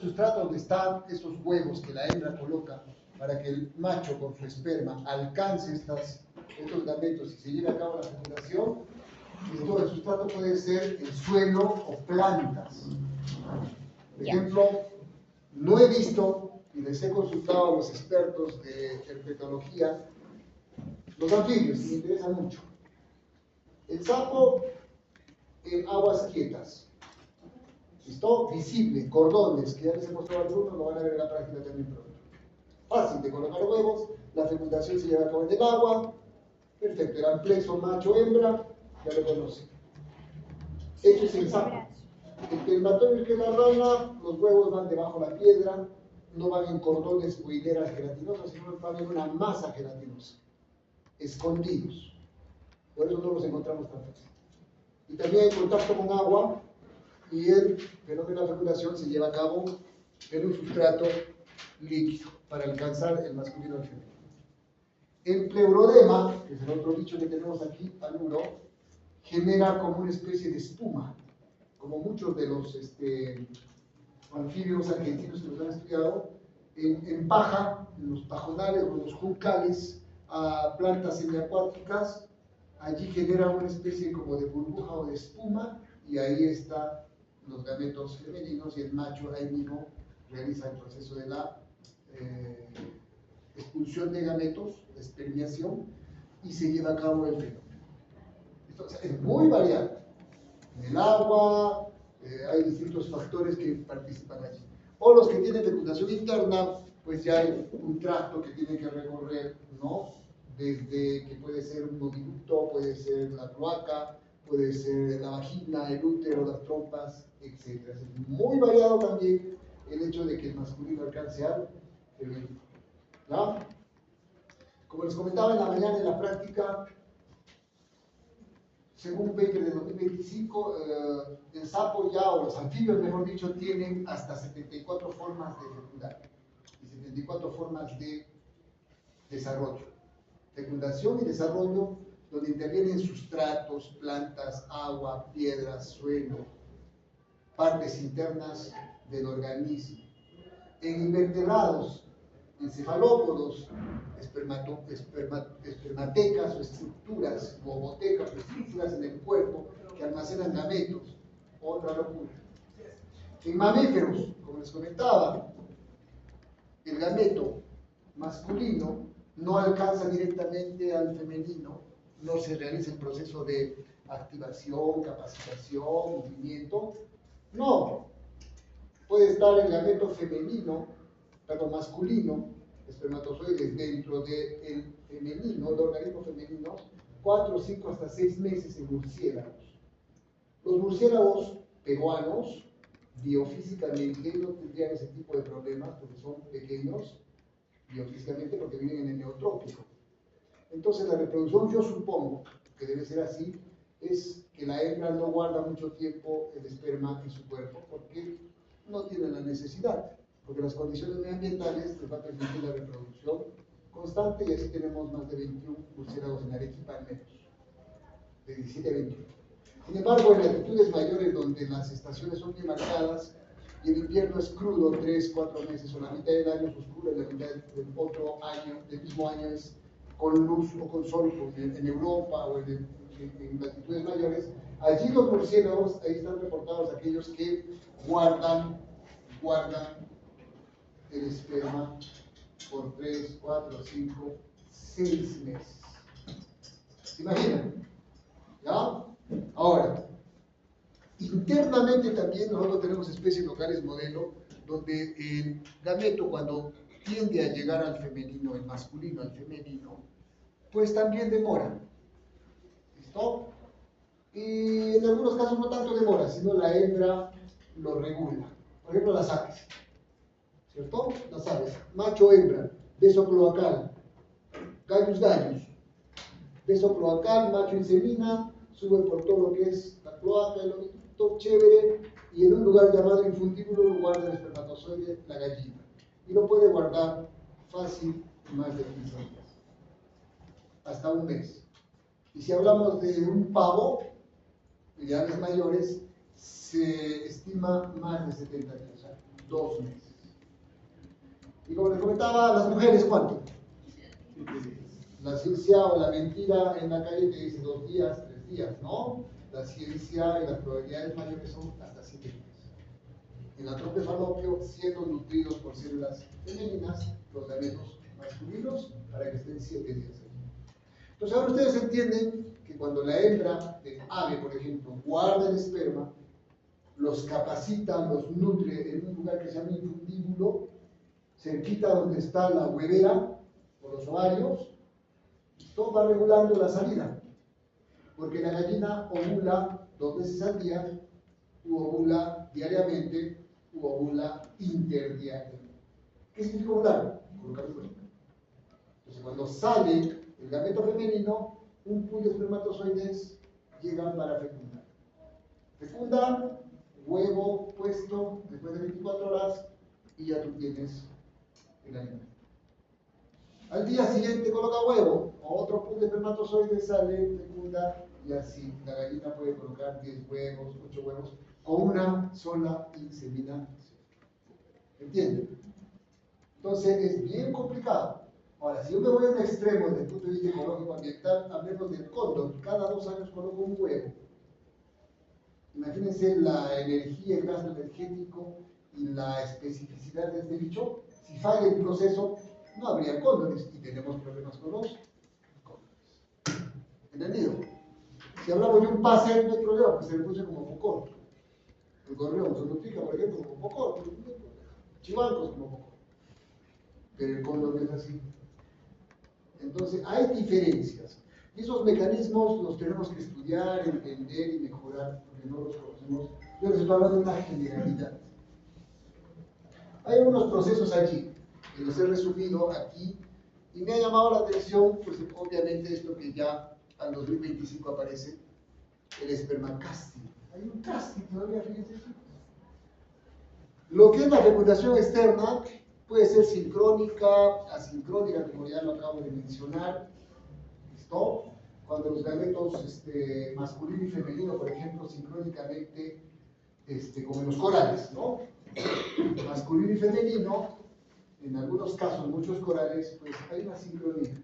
sustrato donde están esos huevos que la hembra coloca para que el macho con su esperma alcance estos gametos y se lleve a cabo la fecundación, el sustrato puede ser el suelo o plantas. Por ejemplo, no he visto, y les he consultado a los expertos de herpetología, los anfibios, me interesa mucho. El sapo en aguas quietas. ¿Listo? Visible, cordones, que ya les he mostrado algunos, lo van a ver en la práctica también pronto. Fácil de colocar huevos, la fecundación se lleva a cabo en el agua, perfecto, el amplexo macho-hembra, ya lo conocen. Hecho es el sapo. El espermatozoide que es la rana, los huevos van debajo de la piedra, no van en cordones o hileras gelatinosas, sino van en una masa gelatinosa, escondidos. Por eso no los encontramos tan fácil. Y también hay contacto con agua, y el fenómeno de la fecundación se lleva a cabo en un sustrato líquido para alcanzar el masculino y el femenino. El pleurodema, que es el otro bicho que tenemos aquí, anuro, genera como una especie de espuma, como muchos de los anfibios argentinos que los han estudiado, en paja, en los pajonales o en los juncales, a plantas semiacuáticas, allí genera una especie como de burbuja o de espuma, y ahí están los gametos femeninos, y el macho ahí mismo realiza el proceso de la expulsión de gametos, de espermiación, y se lleva a cabo el fenómeno. Esto, o sea, es muy variado. En el agua, hay distintos factores que participan allí. O los que tienen fecundación interna, pues ya hay un tracto que tiene que recorrer, ¿no? Desde que puede ser un oviducto, puede ser la cloaca, puede ser la vagina, el útero, las trompas, etc. Es muy variado también el hecho de que el masculino alcance al femenino. ¿Ya? Como les comentaba en la mañana en la práctica, según un paper de 2025, el sapo ya, o los anfibios mejor dicho, tienen hasta 74 formas de fecundar y 74 formas de desarrollo. Fecundación y desarrollo, donde intervienen sustratos, plantas, agua, piedras, suelo, partes internas del organismo. En invertebrados, en cefalópodos, espermatecas o estructuras, bobotecas o estructuras en el cuerpo que almacenan gametos, otra locura. En mamíferos, como les comentaba, el gameto masculino no alcanza directamente al femenino, no se realiza el proceso de activación, capacitación, movimiento, no. Puede estar el gameto masculino, espermatozoides dentro del femenino, del organismo femenino, 4, 5 hasta 6 meses en murciélagos. Los murciélagos peruanos, biofísicamente, no tendrían ese tipo de problemas porque son pequeños biofísicamente, porque viven en el neotrópico. Entonces la reproducción, yo supongo que debe ser así, es que la hembra no guarda mucho tiempo el esperma en su cuerpo porque no tiene la necesidad, porque las condiciones medioambientales les va a permitir la reproducción constante, y así tenemos más de 21 murciélagos en Arequipa al menos, de 17 a 21. Sin embargo, en latitudes mayores donde las estaciones son bien marcadas y el invierno es crudo, 3, 4 meses, o la mitad del año es oscuro y la mitad del otro año, del mismo año, es con luz o con sol, en Europa o en latitudes mayores, allí los murciélagos, ahí están reportados aquellos que guardan el esperma por 3, 4, 5, 6 meses. ¿Se imaginan? ¿Ya? Ahora, internamente también nosotros tenemos especies locales modelo, donde el gameto, cuando tiende a llegar al femenino, el masculino al femenino, pues también demora. ¿Listo? Y en algunos casos no tanto demora, sino la hembra lo regula. Por ejemplo, las aves. ¿Cierto? Las aves. Macho, hembra, beso cloacal, gallos, beso cloacal, macho insemina, sube por todo lo que es la cloaca, el oviducto, chévere, y en un lugar llamado infundíbulo lo guarda el espermatozoide, la gallina. Y lo puede guardar fácil más de 15 días, hasta un mes. Y si hablamos de un pavo, de aves mayores, se estima más de 70 días. 2 meses. Y como les comentaba, las mujeres, ¿cuánto? La ciencia o la mentira en la calle te dice 2 días, 3 días, ¿no? La ciencia y las probabilidades mayores son hasta 7 días. En la trompa de falopio, siendo nutridos por células femeninas, los gametos masculinos, para que estén 7 días. Entonces ahora ustedes entienden que cuando la hembra de ave, por ejemplo, guarda el esperma, los capacita, los nutre en un lugar que se llama infundíbulo, cerquita donde está la huevera o los ovarios, todo va regulando la salida, porque la gallina ovula 2 veces al día, u ovula diariamente, u ovula interdiariamente. ¿Qué significa ovular? Colocar el huevo. Entonces, cuando sale el gameto femenino, un pool de espermatozoides llegan para fecundar. Fecunda, huevo puesto después de 24 horas y ya tú tienes el alimento. Al día siguiente coloca huevo, o otro pool de espermatozoides sale, fecunda, y así la gallina puede colocar 10 huevos, 8 huevos, con una sola inseminación. ¿Entienden? Entonces es bien complicado. Ahora, si yo me voy a un extremo desde el punto de vista ecológico ambiental, hablemos del cóndor, cada 2 años coloco un huevo. Imagínense la energía, el gasto energético y la especificidad de este bicho. Si falla el proceso, no habría cóndores y tenemos problemas con los cóndores. ¿Entendido? Si hablamos de un pase, no hay problema, pues se reproduce como focón. El gorrión se multiplica, por ejemplo, como focón. Chivancos como focón. Pero el cóndor no es así. Entonces, hay diferencias. Y esos mecanismos los tenemos que estudiar, entender y mejorar, porque no los conocemos. Yo les estoy hablando de una generalidad. Hay algunos procesos allí, que los he resumido aquí, y me ha llamado la atención, pues obviamente esto que ya al 2025 aparece, el espermacasting. Hay un casting todavía, fíjense. Lo que es la fecundación externa puede ser sincrónica, asincrónica, como ya lo acabo de mencionar. ¿Listo? Cuando los gametos masculino y femenino, por ejemplo, sincrónicamente, como en los corales, ¿no? Masculino y femenino, en algunos casos, muchos corales, pues hay una sincronía.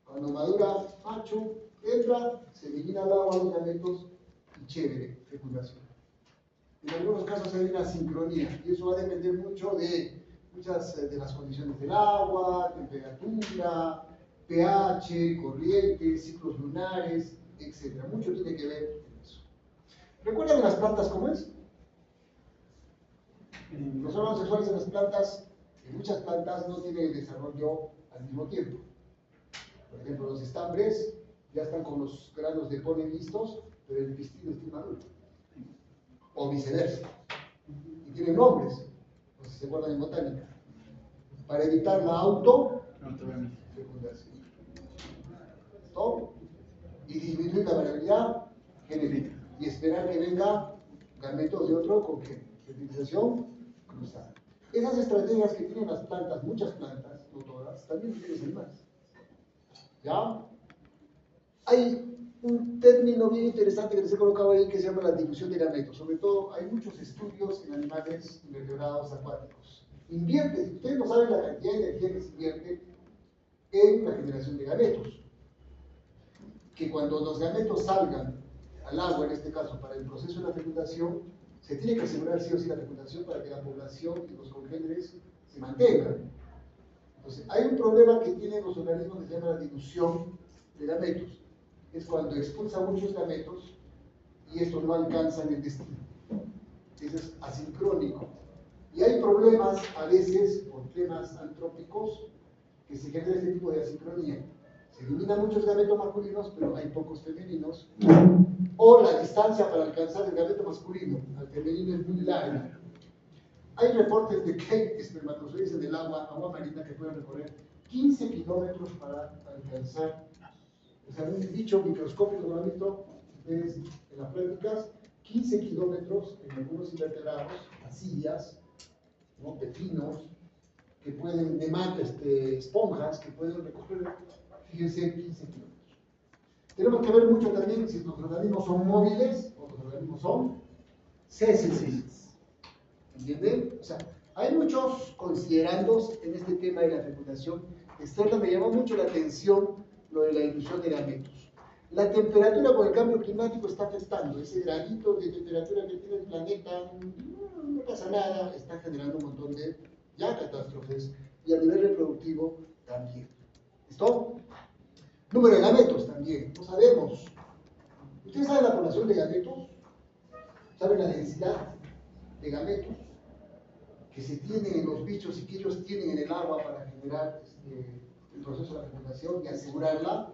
Cuando madura macho, hembra, se elimina al agua los gametos y chévere, fecundación. En algunos casos hay una sincronía y eso va a depender mucho de muchas de las condiciones del agua, temperatura, pH, corriente, ciclos lunares, etc. Mucho tiene que ver con eso. ¿Recuerdan las plantas cómo es? Los órganos sexuales en las plantas, en muchas plantas no tienen el desarrollo al mismo tiempo. Por ejemplo, los estambres ya están con los granos de polen listos, pero el pistilo está inmaduro. O viceversa. Y tienen nombres, no sé si se acuerdan en botánica, para evitar la autofecundación. ¿Listo? Y disminuir la variabilidad genética. Y esperar que venga gametos de otro con fertilización cruzada. Esas estrategias que tienen las plantas, muchas plantas, no todas, también tienen los animales. ¿Ya? Hay un término bien interesante que les he colocado ahí que se llama la difusión de gametos. Sobre todo, hay muchos estudios en animales invertebrados acuáticos. Invierte, ustedes no saben la cantidad de energía que se invierte en la generación de gametos. Que cuando los gametos salgan al agua, en este caso, para el proceso de la fecundación, se tiene que asegurar sí o sí la fecundación para que la población y los congéneres se mantengan. Entonces, hay un problema que tienen los organismos que se llama la dilución de gametos. Es cuando expulsan muchos gametos y estos no alcanzan el destino. Eso es asincrónico. Y hay problemas a veces por temas antrópicos que se genera este tipo de asincronía. Se eliminan muchos gametos masculinos, pero hay pocos femeninos. O la distancia para alcanzar el gameto masculino al femenino es muy larga. Hay reportes de que hay espermatozoides en el agua marina, que pueden recorrer 15 kilómetros para alcanzar. O sea, un bicho microscópico, ¿lo han visto ustedes en las prácticas? 15 kilómetros en algunos invertebrados, asillas, ¿no? Pepinos, que pueden, esponjas, que pueden recoger, fíjense, 15 kilómetros. Tenemos que ver mucho también si los organismos son móviles o los organismos son sésiles. ¿Entienden? O sea, hay muchos considerandos en este tema de la fecundación externa. Me llamó mucho la atención lo de la inducción de gametos. La temperatura con el cambio climático está afectando. Ese gradito de temperatura que tiene el planeta, no pasa nada, está generando un montón de ya catástrofes. Y a nivel reproductivo también. ¿Listo? Número de gametos también, no sabemos. ¿Ustedes saben la población de gametos? ¿Saben la densidad de gametos que se tienen en los bichos y que ellos tienen en el agua para generar el proceso de la fecundación y asegurarla?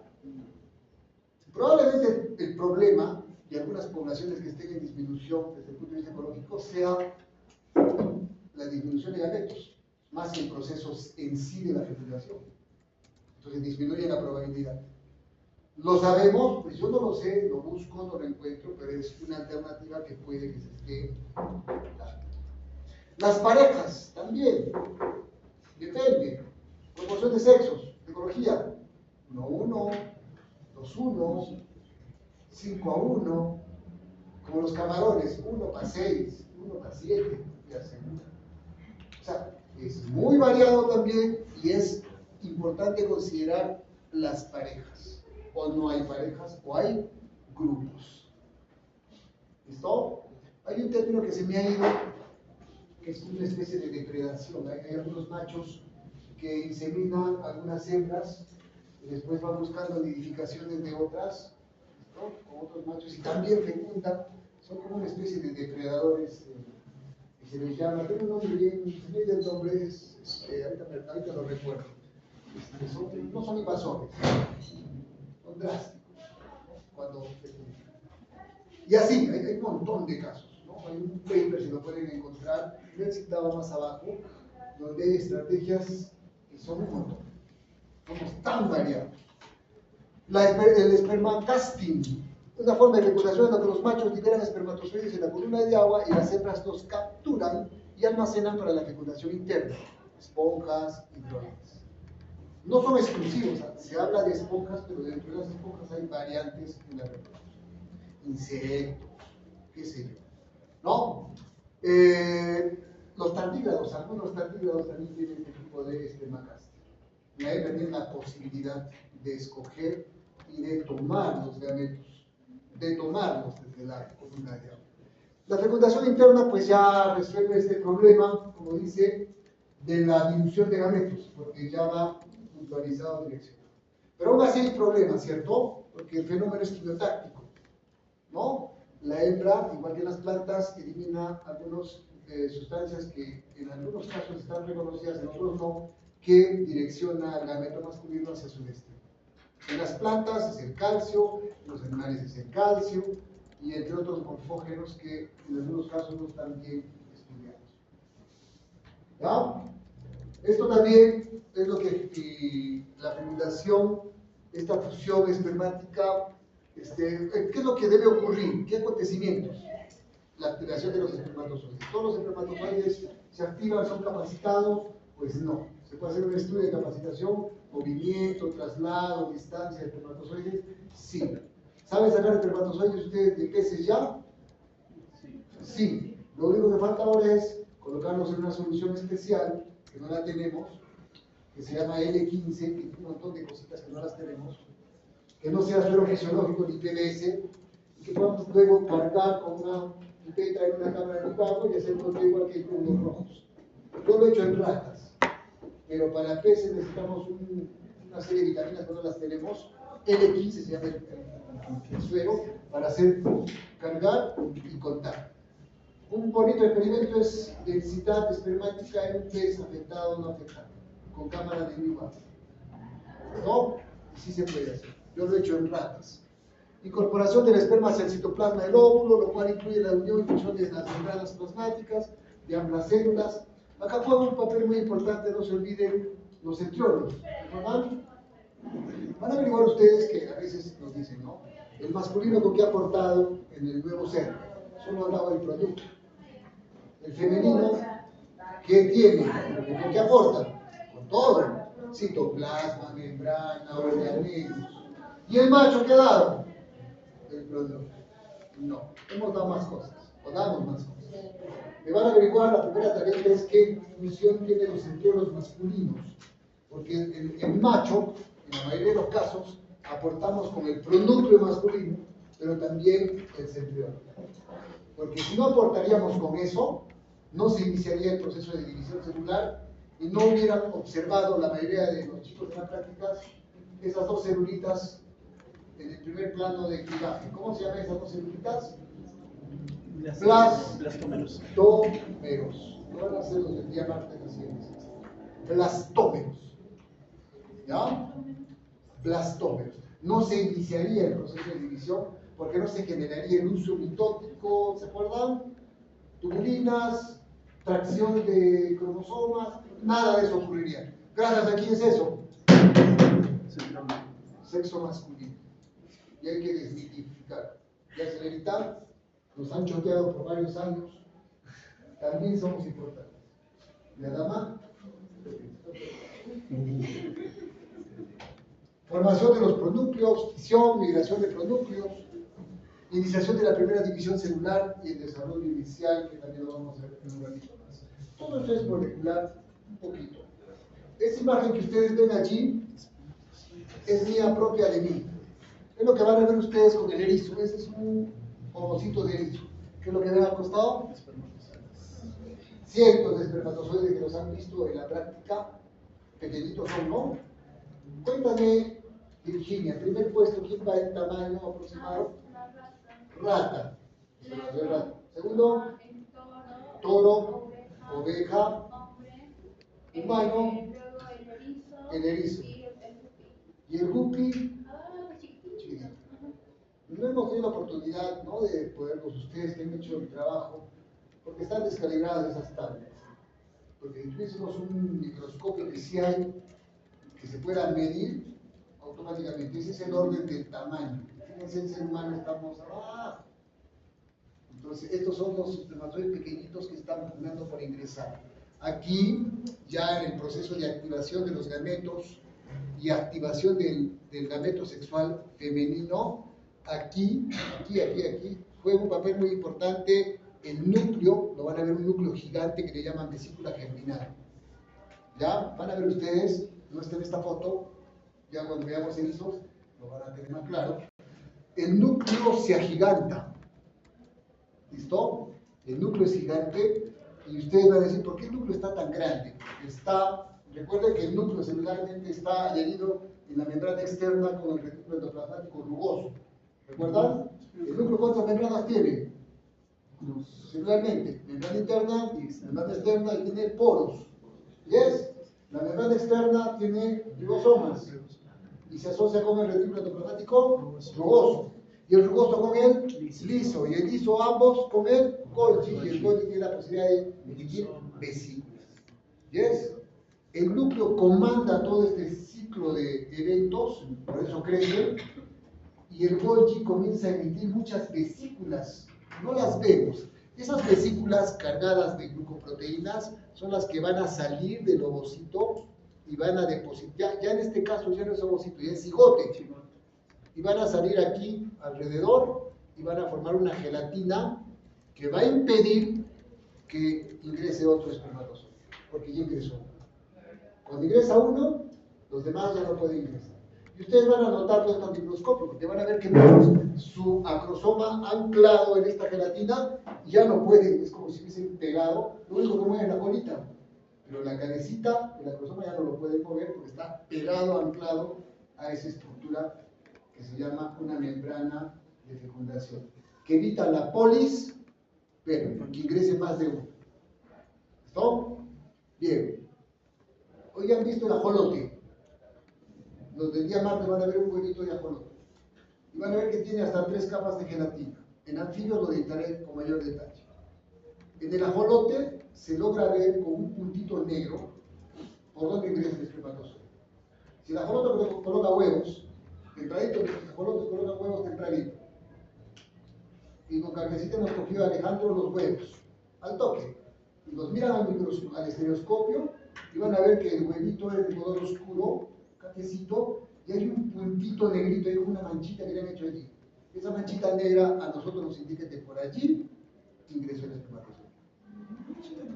Probablemente el problema de algunas poblaciones que estén en disminución desde el punto de vista ecológico sea la disminución de gametos, más que el proceso en sí de la fecundación. Entonces disminuye la probabilidad. Lo sabemos, pues yo no lo sé, lo busco, no lo encuentro, pero es una alternativa que puede que se esté dando. Las parejas también, depende. Proporción de sexos, ecología, 1-1, 2-1, 5-1, como los camarones, 1-6, 1-7, y asegura. O sea, es muy variado también y es importante considerar las parejas. O no hay parejas, o hay grupos. ¿Listo? Hay un término que se me ha ido, que es una especie de depredación. Hay algunos machos que inseminan algunas hembras y después van buscando nidificaciones de otras, ¿no? Con otros machos, y también fecundan. Son como una especie de depredadores, que se les llama, tiene un nombre bien, se me dio el nombre, ahorita lo recuerdo. No son invasores, son drásticos, ¿no? Cuando fecundan. Y así, hay un montón de casos, ¿no? Hay un paper, si lo pueden encontrar, yo he citado más abajo, donde hay estrategias que son un montón. Somos tan variados. El espermacasting, una forma de fecundación en la que los machos liberan espermatozoides en la columna de agua y las hembras los capturan y almacenan para la fecundación interna, esponjas y drones. No son exclusivos, se habla de esponjas, pero dentro de las esponjas hay variantes en la reproducción. Insectos, qué sé yo. ¿No? Los tardígrados, algunos tardígrados también tienen este tipo de espermacasting. La hembra tiene la posibilidad de escoger y de tomar los gametos, de tomarlos desde la columna de agua. La fecundación interna pues ya resuelve este problema, como dice, de la dilución de gametos, porque ya va puntualizado direccionado. Pero aún así hay problemas, ¿cierto? Porque el fenómeno es quimiotáctico, ¿no? La hembra, igual que en las plantas, elimina algunas sustancias que en algunos casos están reconocidas, en otros no, que direcciona al gameto masculino hacia su destino. En las plantas es el calcio, en los animales es el calcio, y entre otros morfógenos que en algunos casos no están bien estudiados. ¿Ya? Esto también es lo que la fecundación, esta fusión espermática, ¿qué es lo que debe ocurrir? ¿Qué acontecimientos? La activación de los espermatozoides. ¿Todos los espermatozoides se activan, son capacitados? Pues no. ¿Se puede hacer un estudio de capacitación? Movimiento, traslado, distancia de espermatozoides. Sí. ¿Saben sacar espermatozoides ustedes de peces ya? Sí. Lo único que falta ahora es colocarlos en una solución especial, que no la tenemos, que se llama L15, que tiene un montón de cositas que no las tenemos, que no sea suero fisiológico ni PBS, y que podamos luego cargar con una pipeta en una cámara de impacto y hacer todo igual que con los rojos. Yo lo he hecho en ratas, pero para peces necesitamos una serie de vitaminas que no las tenemos. L15 se llama el suero, para hacer cargar y contar. Un bonito experimento es densidad espermática en un pez afectado o no afectado, con cámara de Newman. ¿No? Y sí se puede hacer. Yo lo he hecho en ratas. Incorporación del esperma hacia el citoplasma del óvulo, lo cual incluye la unión y fusión de las membranas plasmáticas, de ambas células. Acá juega un papel muy importante, no se olviden, los centriolos. ¿Recuerdan? Van a averiguar ustedes que a veces nos dicen, ¿no? El masculino con qué ha aportado en el nuevo ser. Solo hablaba del producto. El femenino, ¿qué tiene? ¿Con qué aporta? Con todo. Citoplasma, membrana, organelos. ¿Y el macho qué ha dado? El producto. No. Hemos dado más cosas. O damos más cosas. Me van a averiguar, la primera tarea es qué función tienen los centriolos masculinos. Porque el macho, en la mayoría de los casos, aportamos con el pronúcleo masculino, pero también el centriolo. Porque si no aportaríamos con eso, no se iniciaría el proceso de división celular y no hubieran observado la mayoría de los chicos de las prácticas esas dos celulitas en el primer plano de clivaje. ¿Cómo se llaman esas dos celulitas? Blastómeros. No van a ser los del día martes recientes. Blastómeros. ¿Ya? Blastómeros. No se iniciaría el proceso de división porque no se generaría el uso mitótico, ¿se acuerdan? Tubulinas, tracción de cromosomas, nada de eso ocurriría. Gracias a quién es eso. Sexo masculino. Y hay que desmitificar. Ya señorita, nos han choteado por varios años, también somos importantes. La dama. Formación de los pronúcleos, fisión, migración de pronúcleos, iniciación de la primera división celular y el desarrollo inicial, que también lo vamos a ver en un ratito más. Todo esto es molecular un poquito. Esta imagen que ustedes ven allí es mía propia de mí. Es lo que van a ver ustedes con el erizo. Ese es un ovocito de erizo. ¿Qué es lo que ven al costado? Cientos de espermatozoides que los han visto en la práctica. Pequeñitos son, ¿no? Cuéntame, Virginia, primer puesto, ¿quién va en tamaño aproximado? Rata. Segundo, toro, oveja, humano, el erizo. Y el guppy, chiquitito. No hemos tenido la oportunidad, ¿no?, de poderlos, ustedes que han hecho el trabajo, porque están descalibradas esas tablas. Porque si tuviésemos un microscopio que sí hay, que se pueda medir automáticamente, ese es el orden del tamaño. Fíjense, el ser humano estamos abajo. Entonces, estos son los espermatozoides pequeñitos que están pugnando por ingresar. Aquí, ya en el proceso de activación de los gametos y activación del gameto sexual femenino, aquí, juega un papel muy importante el núcleo. Lo van a ver, un núcleo gigante que le llaman vesícula germinal. ¿Ya? Van a ver ustedes, no está en esta foto, ya cuando veamos erizos lo van a tener más claro. El núcleo se agiganta. ¿Listo? El núcleo es gigante y ustedes van a decir, ¿por qué el núcleo está tan grande? Recuerden que el núcleo celularmente está adherido en la membrana externa con el retículo endoplasmático rugoso. ¿Recuerdan? ¿El núcleo cuántas membranas tiene? Celularmente, membrana interna y membrana externa, y tiene poros. ¿Yes? La membrana externa tiene ribosomas y se asocia con el retículo endoplasmático rugoso. Y el rugoso con el liso, y el liso ambos con el Golgi, y el Golgi tiene la posibilidad de emitir vesículas. ¿Yes? El núcleo comanda todo este ciclo de eventos, por eso crece, y el Golgi comienza a emitir muchas vesículas. No las vemos. Esas vesículas cargadas de glucoproteínas son las que van a salir del ovocito y van a depositar, ya en este caso ya no es ovocito, ya es cigote, y van a salir aquí alrededor y van a formar una gelatina que va a impedir que ingrese otro espermatozoide, porque ya ingresó uno. Cuando ingresa uno, los demás ya no pueden ingresar. Y ustedes van a notarlo esto al microscopio, porque van a ver que muchos su acrosoma anclado en esta gelatina y ya no pueden, es como si hubiesen pegado, lo único que mueve es la colita, pero la cabecita del acrosoma ya no lo pueden mover porque está pegado, anclado a esa estructura que se llama una membrana de fecundación, que evita la polis, pero que ingrese más de uno. ¿Listo? Bien. Hoy han visto el ajolote. Los del día martes van a ver un huevito de ajolote. Y van a ver que tiene hasta 3 capas de gelatina. En anfibios lo editaré con mayor detalle. En el ajolote se logra ver con un puntito negro por donde ingresa el espermatozoide. Si el ajolote coloca huevos, tempranito, los ajolotes colocan huevos tempranito. Y con Carmesita hemos cogido a Alejandro los huevos, al toque. Y los miran al estereoscopio y van a ver que el huevito es de color oscuro, cafecito, y hay un puntito negrito, hay una manchita que le han hecho allí. Esa manchita negra a nosotros nos indica que por allí ingresó el espermatozoide.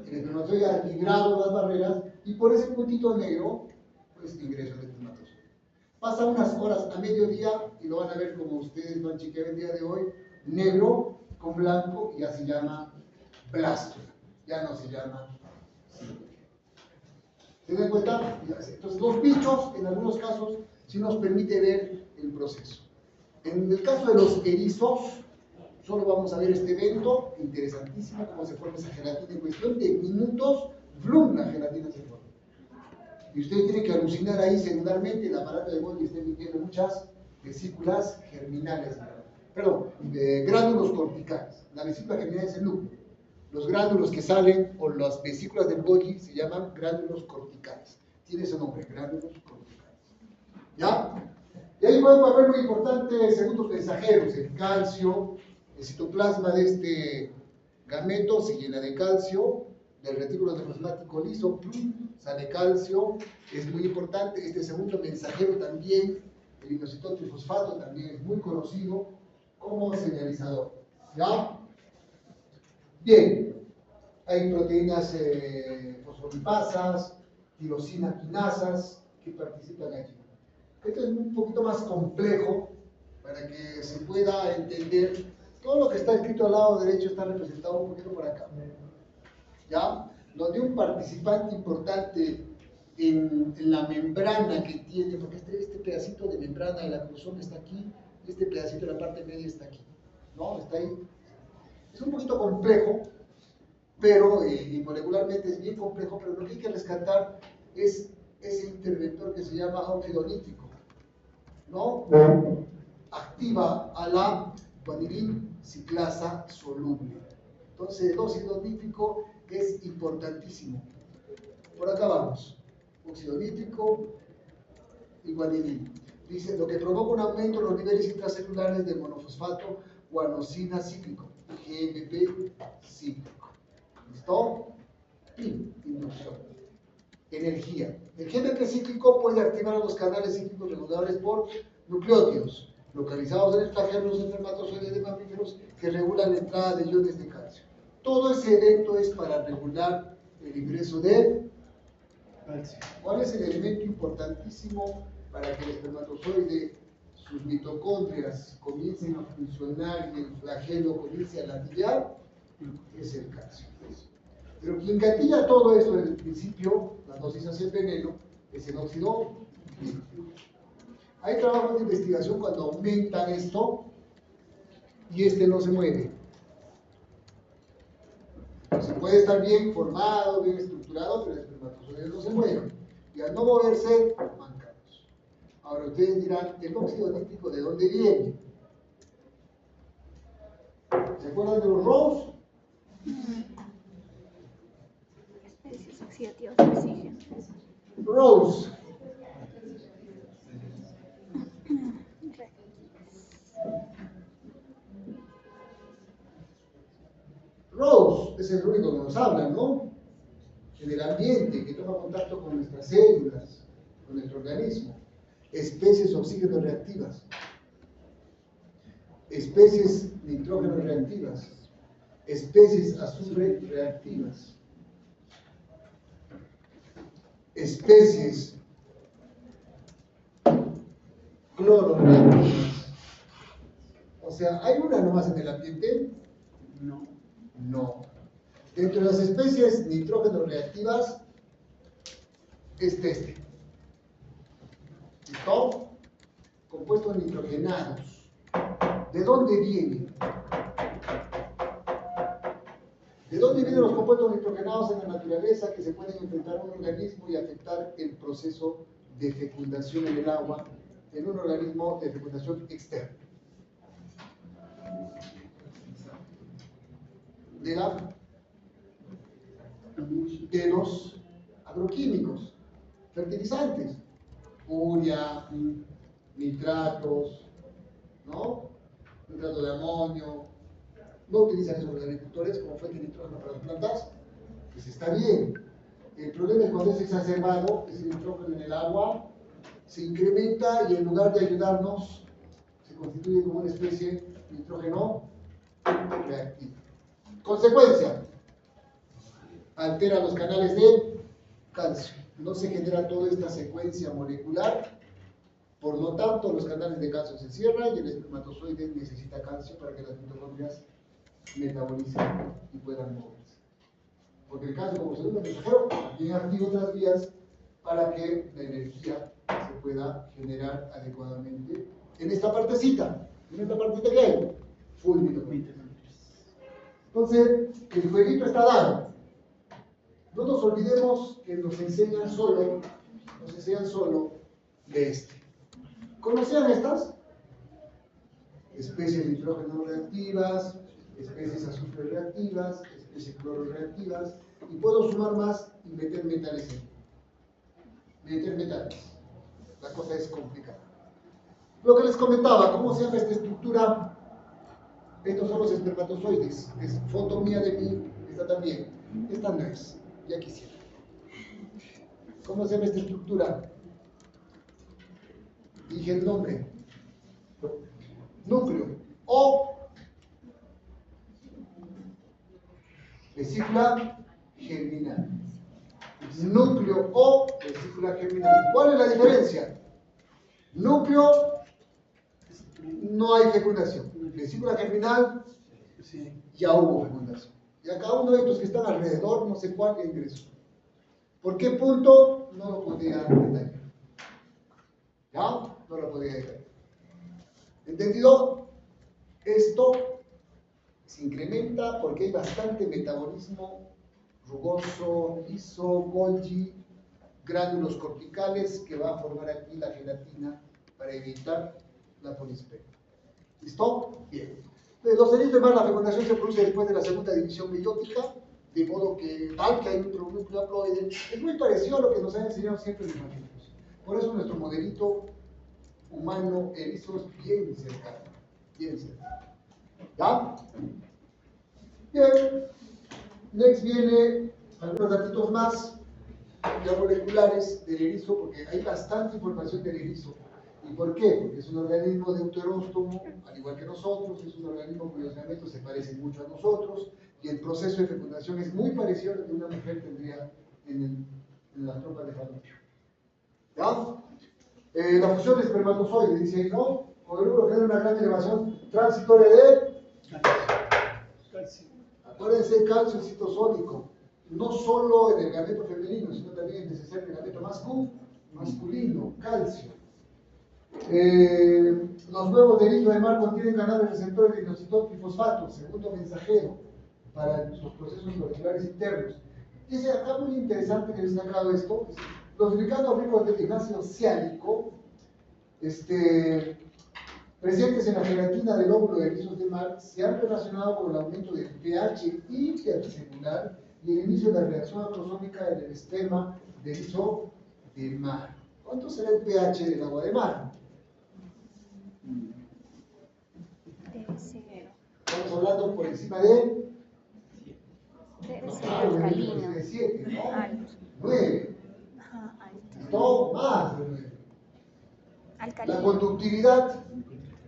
el espermatozoide ha librado las barreras y por ese puntito negro, pues ingresa el espermatozoide. Pasa unas horas a mediodía y lo van a ver como ustedes lo han chequeado el día de hoy, negro con blanco, y ya se llama blástula, ya no se llama citocromo. ¿Se dan cuenta? Entonces los bichos, en algunos casos, sí nos permite ver el proceso. En el caso de los erizos, solo vamos a ver este evento interesantísimo, cómo se forma esa gelatina en cuestión de minutos, ¡blum!, la gelatina se forma. Y usted tiene que alucinar ahí celularmente, el aparato de Golgi está emitiendo muchas vesículas germinales, perdón, gránulos corticales. La vesícula germinal es el núcleo. Los gránulos que salen, o las vesículas del Golgi, se llaman gránulos corticales. Tiene ese nombre, gránulos corticales. ¿Ya? Y ahí juega un papel muy importante segundos mensajeros, el calcio. El citoplasma de este gameto se llena de calcio, del retículo endoplasmático liso, sale calcio, es muy importante. Este segundo mensajero también, el inositol trifosfato, también es muy conocido como señalizador. ¿Ya? Bien, hay proteínas fosfolipasas, tirosina quinasas que participan allí. Esto es un poquito más complejo para que se pueda entender. Todo lo que está escrito al lado derecho está representado un poquito por acá. ¿Ya? Donde un participante importante en la membrana que tiene, porque este pedacito de membrana de la cruzón está aquí, este pedacito de la parte media está aquí. ¿No? Está ahí. Es un poquito complejo, pero y molecularmente es bien complejo, pero lo que hay que rescatar es ese interventor que se llama óxido nítrico, ¿no? Activa a la guanilín ciclasa soluble. Entonces el óxido nítrico es importantísimo. Por acá vamos. Óxido nítrico y guanilín. Dice, lo que provoca un aumento en los niveles intracelulares de monofosfato guanosina cíclico, GMP cíclico. ¿Listo? Y inducción. Energía. El GMP cíclico puede activar los canales cíclicos reguladores por nucleótidos, localizados en el flagelo de los espermatozoides de mamíferos que regulan la entrada de iones de calcio. Todo ese evento es para regular el ingreso de calcio. ¿Cuál es el elemento importantísimo para que el espermatozoide, sus mitocondrias comiencen a funcionar y el flagelo comience a latillar? Es el calcio. Pero quien gatilla todo esto desde el principio, la dosis hacia el veneno, es el óxido nítrico. Hay trabajos de investigación cuando aumentan esto y este no se mueve. Se puede estar bien formado, bien estructurado, pero el espermatozoide no se mueve. Y al no moverse, mancamos. Ahora ustedes dirán, ¿el óxido nítrico de dónde viene? ¿Se acuerdan de los ROS? Especies oxidativas de oxígeno. ROS. ROS es el único que nos habla, ¿no? En el ambiente, que toma contacto con nuestras células, con nuestro organismo. Especies oxígeno reactivas. Especies nitrógeno reactivas. Especies azufre reactivas. Especies cloro reactivas. O sea, ¿hay una nomás en el ambiente? No. No. Dentro de las especies nitrógeno reactivas, este. ¿Listo? Compuestos nitrogenados. ¿De dónde vienen? ¿De dónde vienen los compuestos nitrogenados en la naturaleza que se pueden enfrentar a un organismo y afectar el proceso de fecundación en el agua en un organismo de fecundación externa? De los agroquímicos, fertilizantes, urea, nitratos, ¿no? Nitrato de amonio. No utilizan eso los agricultores como fuente de nitrógeno para las plantas, pues está bien. El problema es cuando es exacerbado, ese nitrógeno en el agua se incrementa y en lugar de ayudarnos, se constituye como una especie de nitrógeno reactivo. Consecuencia, altera los canales de calcio. No se genera toda esta secuencia molecular, por lo tanto los canales de calcio se cierran y el espermatozoide necesita calcio para que las mitocondrias metabolicen y puedan moverse. Porque el calcio, como segundo mensajero, también activa otras vías para que la energía se pueda generar adecuadamente en esta partecita. En esta partecita que hay, full mitocondrias. Entonces, el jueguito está dado. No nos olvidemos que nos enseñan solo de este. ¿Conocían estas? Especies nitrógeno reactivas, especies azufre reactivas, especies cloro reactivas, y puedo sumar más y meter metales en. Meter metales. La cosa es complicada. Lo que les comentaba, ¿cómo se llama esta estructura? Estos son los espermatozoides. Es foto mía de mí, esta también. Esta no es, ya quisiera. ¿Cómo se llama esta estructura? Dije el nombre. Núcleo o vesícula germinal. Núcleo o vesícula germinal. ¿Cuál es la diferencia? Núcleo, no hay fecundación. Vesícula germinal, ya hubo fecundación. Y a cada uno de estos que están alrededor, no sé cuál ingresó. ¿Por qué punto? No lo podía detallar. ¿Ya? No lo podía detallar. ¿Entendido? Esto se incrementa porque hay bastante metabolismo rugoso, liso, Golgi, gránulos corticales que va a formar aquí la gelatina para evitar la polispermia. ¿Listo? Bien. Los erizos de mar, la fecundación se produce después de la segunda división meiótica, de modo que tal que hay un núcleo haploide. Es muy parecido a lo que nos han enseñado siempre los mamíferos. Por eso nuestro modelito humano erizo es bien cercano. Bien cercano. ¿Ya? Bien. Next viene algunos datitos más ya moleculares del erizo, porque hay bastante información del erizo. ¿Y por qué? Porque es un organismo deuteróstomo, al igual que nosotros, es un organismo cuyos gametos se parecen mucho a nosotros, y el proceso de fecundación es muy parecido a lo que una mujer tendría en las trompas de falopio. ¿Ya? La fusión de espermatozoides, dice ahí, ¿no? Con el núcleo genera una gran elevación transitoria de calcio. Acuérdense, calcio citosólico, no solo en el gameto femenino, sino también es necesario en el gameto masculino, calcio. Los huevos de erizo de mar contienen canales receptores de inositol-trifosfato, segundo mensajero, para los procesos moleculares internos. Dice acá muy interesante que les he sacado esto, los glicanos ricos de ácido ciálico, presentes en la gelatina del óvulo de erizos de mar, se han relacionado con el aumento del pH intercelular y el inicio de la reacción acrosómica en el esperma de erizo de mar. ¿Cuánto será el pH del agua de mar? Debe ser. Estamos hablando por encima de... Debe ser alcalino. De 7, ¿no? Alto. 9. Ajá, alto. No, más de 9. Alcalino. La conductividad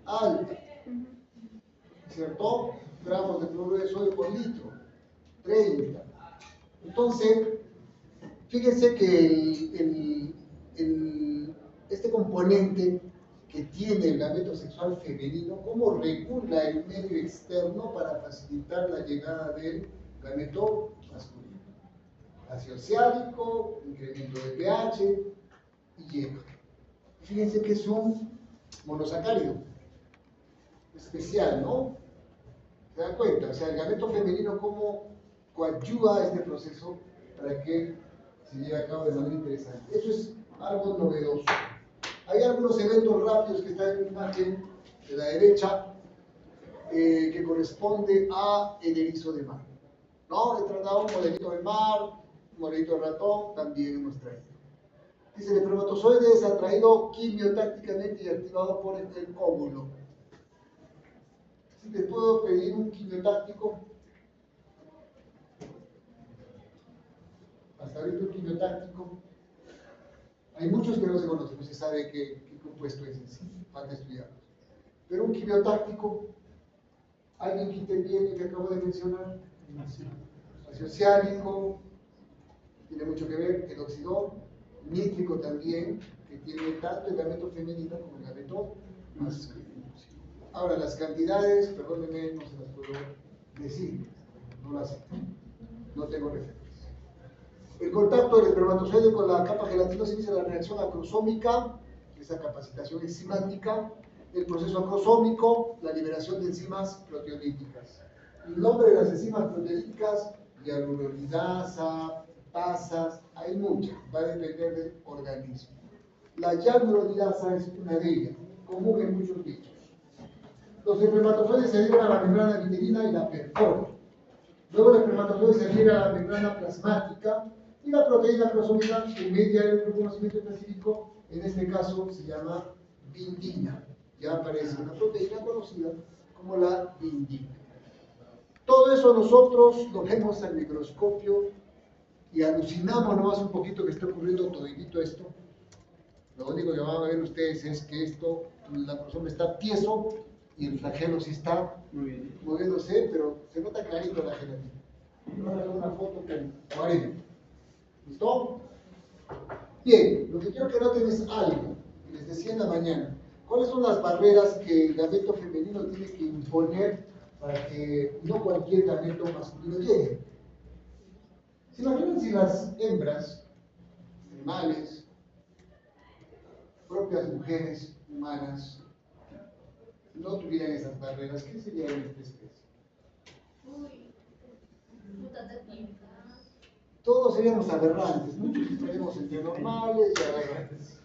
alta, ¿cierto? Gramos de cloruro de sodio por litro, 30. Entonces, fíjense que este componente que tiene el gameto sexual femenino, cómo regula el medio externo para facilitar la llegada del gameto masculino. Ácido ciálico, incremento de pH y hierro. Fíjense que es un monosacárido especial, ¿no? ¿Se dan cuenta? O sea, el gameto femenino cómo coadyuva este proceso para que se lleve a cabo de manera interesante. Eso es algo novedoso. Hay algunos eventos rápidos que están en la imagen de la derecha que corresponde a el erizo de mar. ¿No? He tratado un modelito de mar, un modelito de ratón, también hemos traído. Dice, el espermatozoide es atraído quimiotácticamente y activado por el óvulo. Si te puedo pedir un quimiotáctico, hasta ahorita un quimiotáctico, hay muchos que no se conocen, no se sabe qué compuesto es en sí, falta estudiarlo. Pero un quimiotáctico, alguien que interviene que acabo de mencionar, ácido ciálico, tiene mucho que ver, el óxido nítrico también, que tiene tanto el gameto femenino como el gameto masculino. Ahora, las cantidades, perdónenme, no se las puedo decir, no las sé, no tengo referencia. El contacto del espermatozoide con la capa gelatinosa inicia la reacción acrosómica, esa capacitación enzimática, el proceso acrosómico, la liberación de enzimas proteolíticas. El nombre de las enzimas proteolíticas, hialuronidasa, pasas, hay muchas, va a depender del organismo. La hialuronidasa es una de ellas, común en muchos bichos. Los espermatozoides se adhieren a la membrana vitelina y la perforan. Luego el espermatozoide se adhiere a la membrana plasmática y la proteína acrosómica que media el reconocimiento específico, en este caso se llama vindina. Ya aparece una proteína conocida como la vindina. Todo eso nosotros lo vemos al microscopio y alucinamos nomás un poquito que está ocurriendo todito esto. Lo único que van a ver ustedes es que esto, la cromosoma está tieso y el flagelo sí está moviéndose, pero se nota clarito la gelatina. Vamos a hacer una foto con 40. ¿Listo? Bien, lo que quiero que noten es algo, que les decía en la mañana. ¿Cuáles son las barreras que el gameto femenino tiene que imponer para que no cualquier gameto masculino llegue? ¿Se imaginan si las hembras, animales, propias mujeres humanas, no tuvieran esas barreras? ¿Qué sería de nuestra especie? Todos seríamos aberrantes, muchos estaríamos entre normales y aberrantes.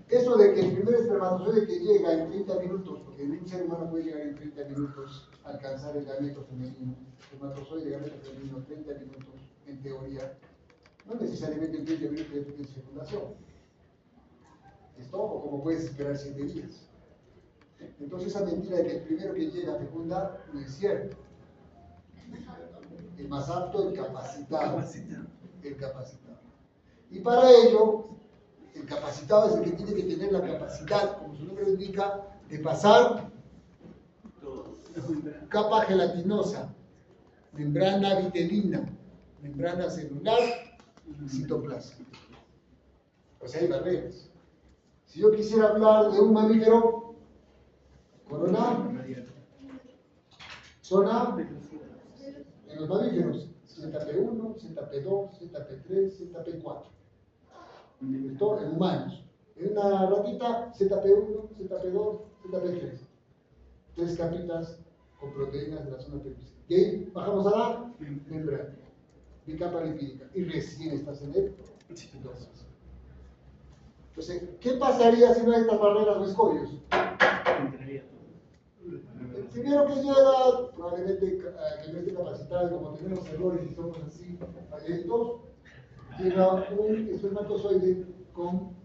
Eso de que el primer espermatozoide que llega en 30 minutos, porque un ser humano puede llegar en 30 minutos a alcanzar el gameto femenino, espermatozoide, gameto femenino, 30 minutos, en teoría, no necesariamente en 30 minutos de fecundación. ¿Listo? O como puedes esperar 7 días. Entonces esa mentira de que el primero que llega a fecundar no es cierto. El más apto, el capacitado. El capacitado. Y para ello, el capacitado es el que tiene que tener la capacidad, como su nombre lo indica, de pasar capa gelatinosa, membrana vitelina, membrana celular, citoplasma. O sea, hay barreras. Si yo quisiera hablar de un mamífero, corona, zona, en los mamíferos, ZP1, ZP2, ZP3, ZP4. En humanos. En una ratita, ZP1, ZP2, ZP3. 3 capitas con proteínas de la zona periférica. Y ahí bajamos a la membrana, de capa lipídica. Y recién estás en el citoplasma. Entonces, ¿qué pasaría si no hay estas barreras o escollos? El primero que llega, probablemente que no esté capacitado, como tenemos errores y somos así, lentos, llega un espermatozoide con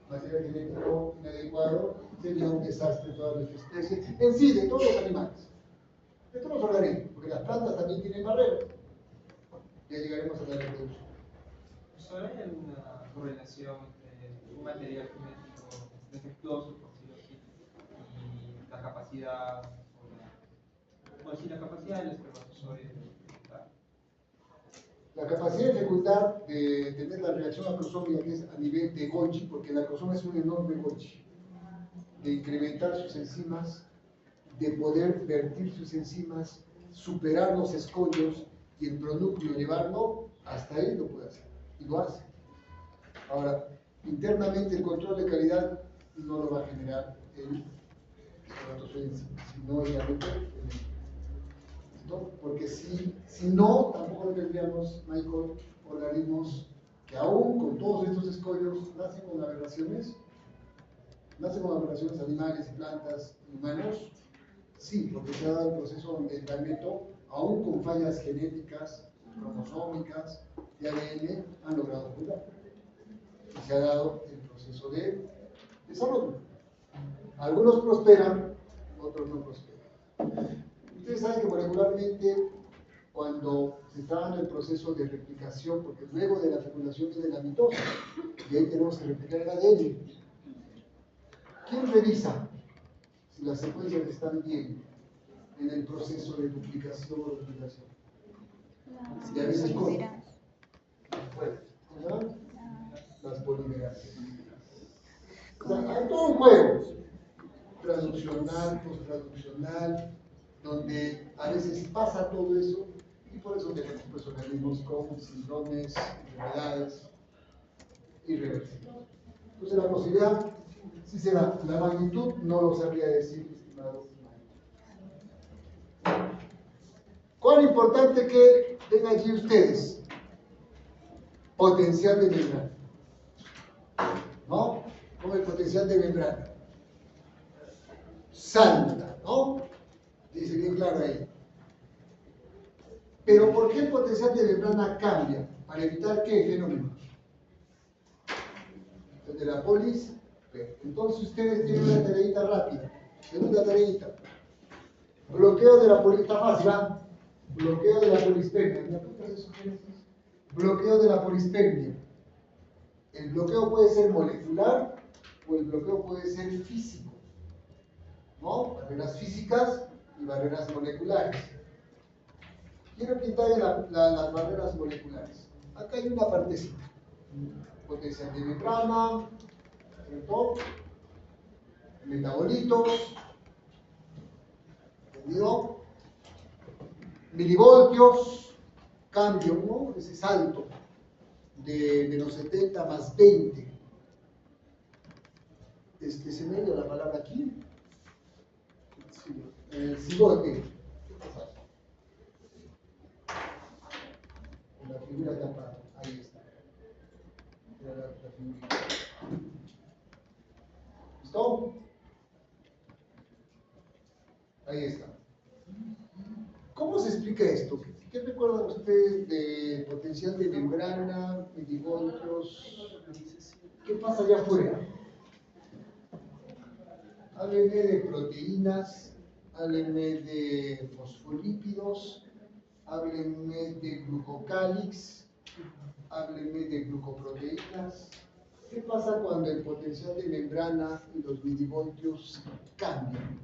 material genético inadecuado, sería un desastre toda nuestra especie, en sí, de todos los animales, de todos los organismos, porque las plantas también tienen barreras. Ya llegaremos a la reproducción. ¿Hay alguna correlación entre un material genético defectuoso, por decirlo así, y la capacidad, la capacidad del espermatozoide de fecundar? La capacidad de fecundar, de tener la reacción acrosómica, que es a nivel de Golgi, porque la acrosoma es un enorme Golgi, de incrementar sus enzimas, de poder vertir sus enzimas, superar los escollos y el pronúcleo llevarlo, hasta ahí lo puede hacer, y lo hace. Ahora, internamente el control de calidad no lo va a generar el espermatozoide, sino el gameto femenino. Porque si no, tampoco tendríamos, Michael, organismos que aún con todos estos escollos nacen con aberraciones animales y plantas y humanos. Sí, porque se ha dado el proceso donde el gameto, aún con fallas genéticas, cromosómicas, de ADN, han logrado fecundar. Y se ha dado el proceso de desarrollo. Algunos prosperan, otros no prosperan. Ustedes saben que molecularmente, cuando se está dando el proceso de replicación, porque luego de la fecundación viene la mitosis, y ahí tenemos que replicar el ADN. ¿Quién revisa si las secuencias están bien en el proceso de duplicación o replicación? Y a veces ¿Cómo se llaman? Las polimerases. O sea, hay todo un juego, traduccional, posttraduccional, donde a veces pasa todo eso, y por eso tenemos pues, organismos con síndromes, enfermedades irreversibles. Entonces la posibilidad sí se da, la magnitud no lo sabría decir, estimado. ¿Cuán importante que ven allí ustedes? Potencial de membrana. ¿No? Como el potencial de membrana. Salta, ¿no? Dice bien claro ahí. Pero ¿por qué el potencial de membrana cambia? ¿Para evitar qué fenómeno? El de la polis. Entonces ustedes tienen una tareita rápida. Segunda tareita. Bloqueo de la polis. Está fácil, ¿ah? Bloqueo de la polispermia. ¿Me apuntas eso? Bloqueo de la polispermia. El bloqueo puede ser molecular o el bloqueo puede ser físico. ¿No? Barreras físicas y barreras moleculares. Quiero pintar las barreras moleculares. Acá hay una partecita. Potencial de membrana, ¿cierto? Metabolitos, ¿entendido? Milivoltios, cambio, ¿no? Ese salto de menos 70 más 20. Se me dio la palabra aquí. El cigote. La figura tapada, ahí está. La figurita. ¿Listo? Ahí está. ¿Cómo se explica esto? ¿Qué recuerdan ustedes de potencial de membrana, milivoltios? ¿Qué pasa allá afuera? Háblenme de proteínas, háblenme de fosfolípidos, háblenme de glucocálix, háblenme de glucoproteínas. ¿Qué pasa cuando el potencial de membrana y los milivoltios cambian?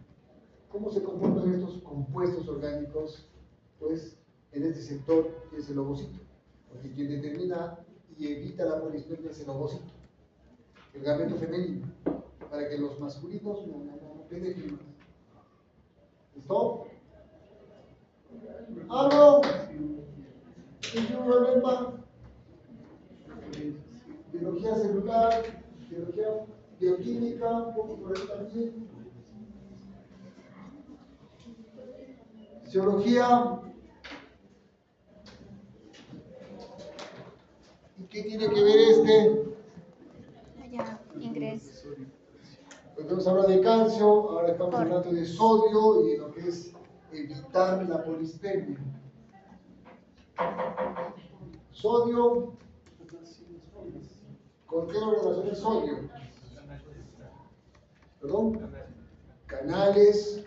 ¿Cómo se comportan estos compuestos orgánicos? Pues en este sector que es el ovocito, porque quien determina y evita la polispermia es el ovocito, el gameto femenino, para que los masculinos no penetren. ¿Listo? ¿Algo? Biología celular, biología bioquímica, un poco por ahí también. Fisiología. ¿Y qué tiene que ver este? Allá, ingreso. Entonces habla de calcio, ahora estamos hablando de sodio y lo que es evitar la polispermia. Sodio, ¿con qué lo relaciona el sodio? ¿Perdón? Canales,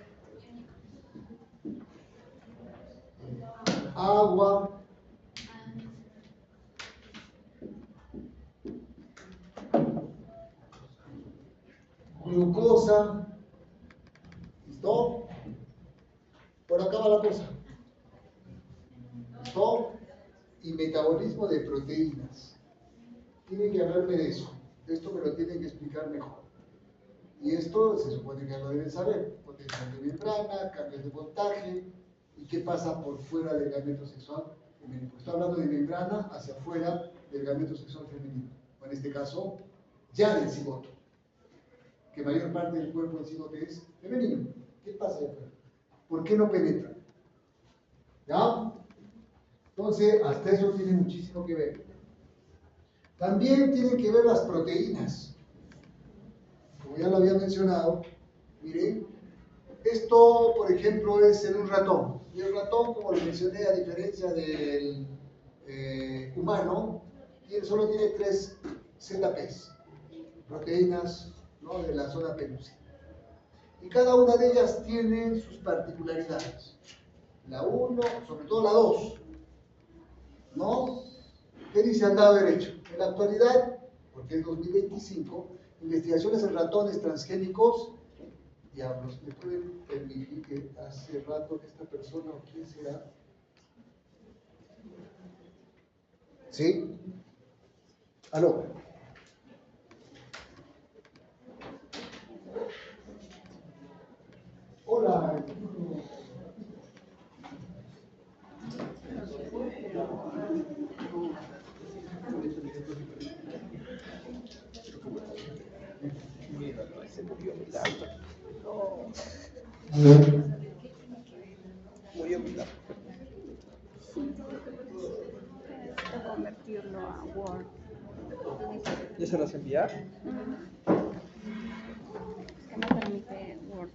agua, glucosa. ¿Listo? Por acá va la cosa. ¿Listo? Y metabolismo de proteínas. Tienen que hablarme de eso. Esto me lo tienen que explicar mejor. Y esto se supone que ya lo deben saber. Potencial de membrana, cambios de voltaje y qué pasa por fuera del gameto sexual femenino. Estoy hablando de membrana hacia afuera del gameto sexual femenino. O en este caso, ya del cigoto. Que mayor parte del cuerpo del cigote es femenino. ¿Qué pasa allá afuera? ¿Por qué no penetra? ¿Ya? Entonces, hasta eso tiene muchísimo que ver. También tienen que ver las proteínas. Como ya lo había mencionado, miren, esto, por ejemplo, es en un ratón. Y el ratón, como lo mencioné, a diferencia del humano, solo tiene 3 ZPs, proteínas, ¿no?, de la zona pelúcida. Y cada una de ellas tiene sus particularidades. La 1, sobre todo la 2, ¿no? ¿Qué dice al lado derecho? En la actualidad, porque es 2025, investigaciones en ratones transgénicos. Diablos, ¿me pueden permitir que hace rato esta persona o quién será? ¿Sí? Aló. Hola. Se murió Milagro. Murió Milagro. Esto convertirlo a Word. ¿Ya se las enviar? Es que no permite Word.